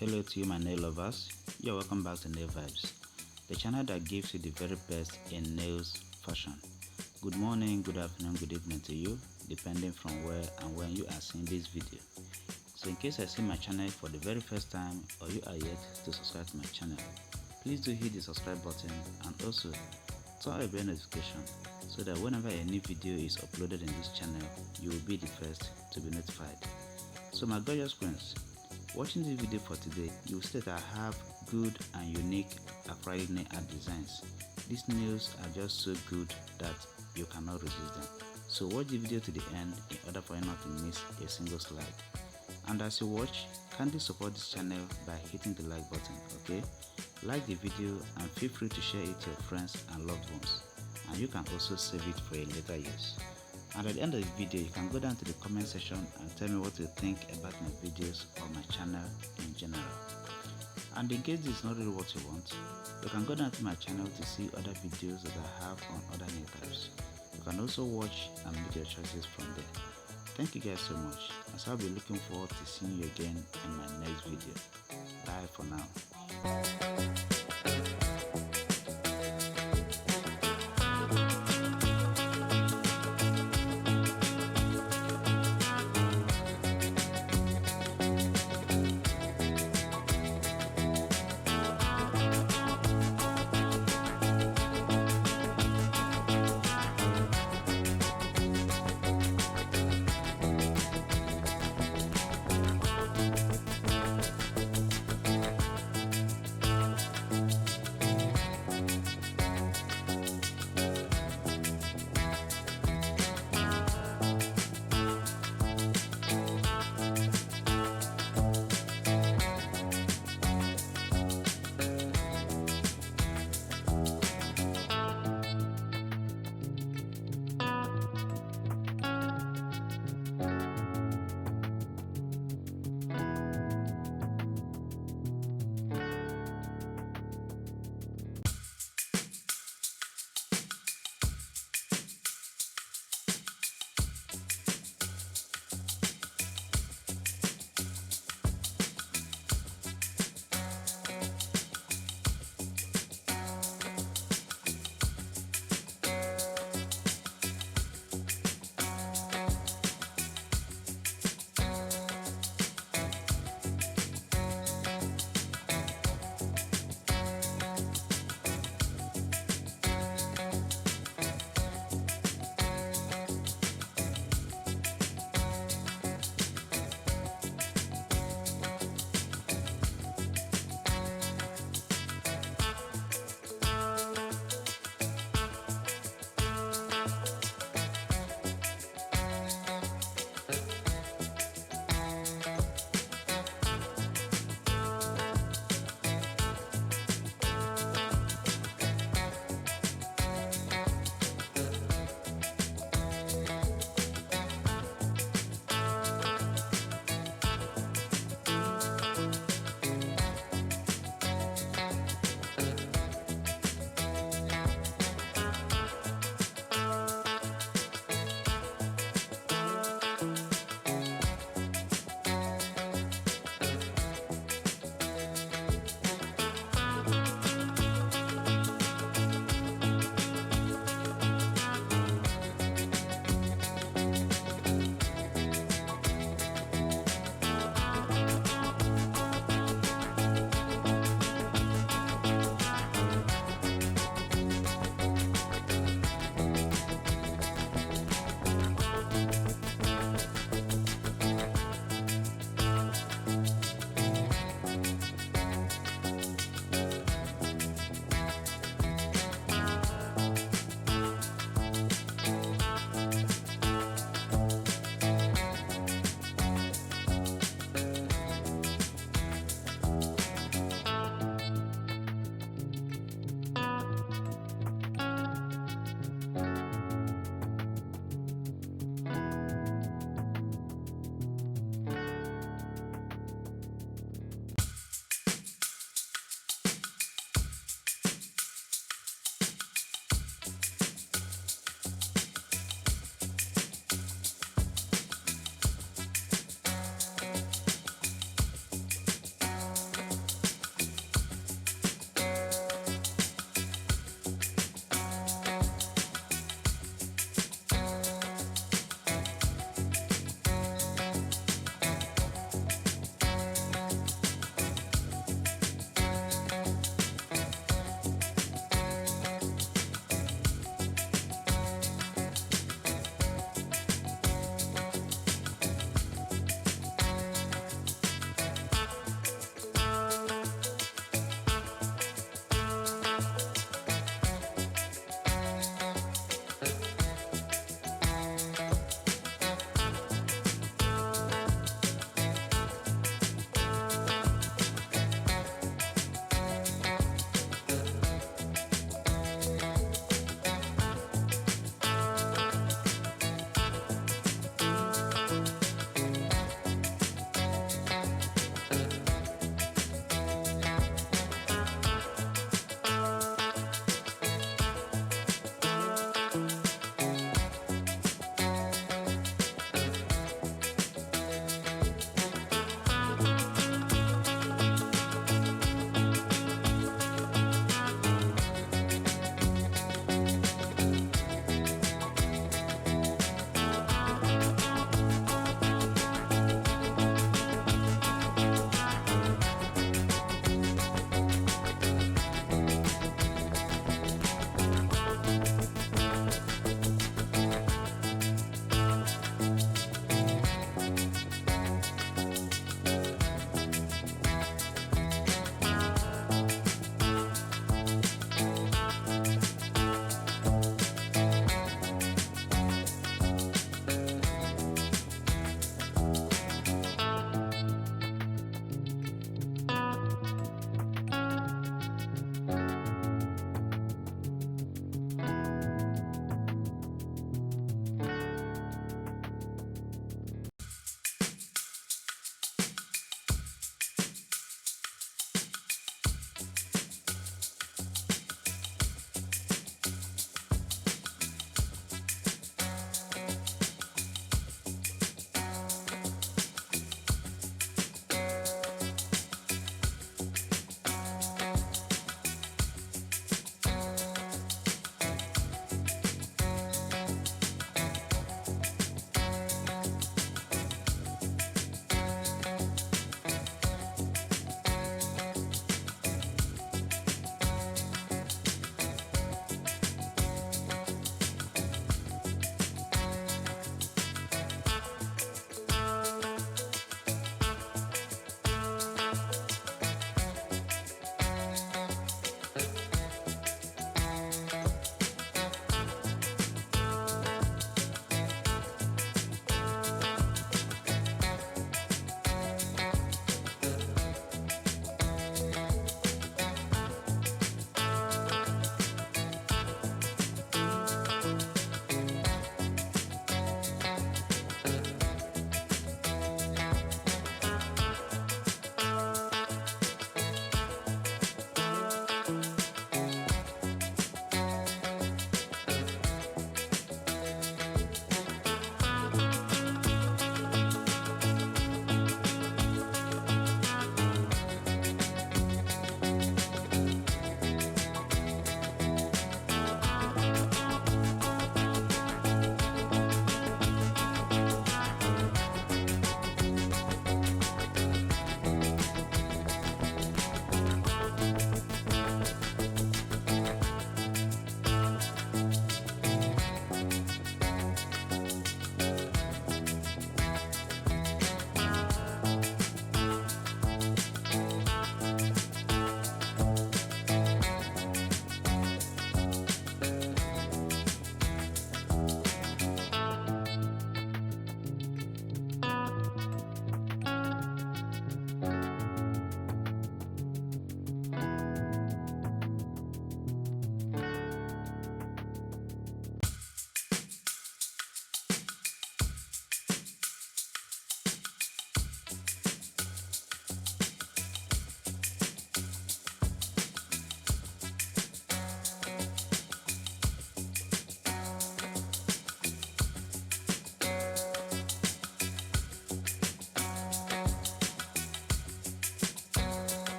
Hello to you my nail lovers, you're welcome back to Nail Vibes, the channel that gives you the very best in nails fashion. Good morning, good afternoon, good evening to you, depending from where and when you are seeing this video. So in case I see my channel for the very first time or you are yet to subscribe to my channel, please do hit the subscribe button and also turn on the bell notification so that whenever a new video is uploaded in this channel, you will be the first to be notified. So my gorgeous queens, watching this video for today, you will see that I have good and unique acrylic nail art designs. These nails are just so good that you cannot resist them. So watch the video to the end in order for you not to miss a single slide. And as you watch, kindly support this channel by hitting the like button, okay? Like the video and feel free to share it to your friends and loved ones. And you can also save it for a later use. And at the end of the video, you can go down to the comment section and tell me what you think about my videos or my channel in general. And in case this is not really what you want, you can go down to my channel to see other videos that I have on other nail types. You can also watch and make your choices from there. Thank you guys so much, as I'll be looking forward to seeing you again in my next video. Bye for now.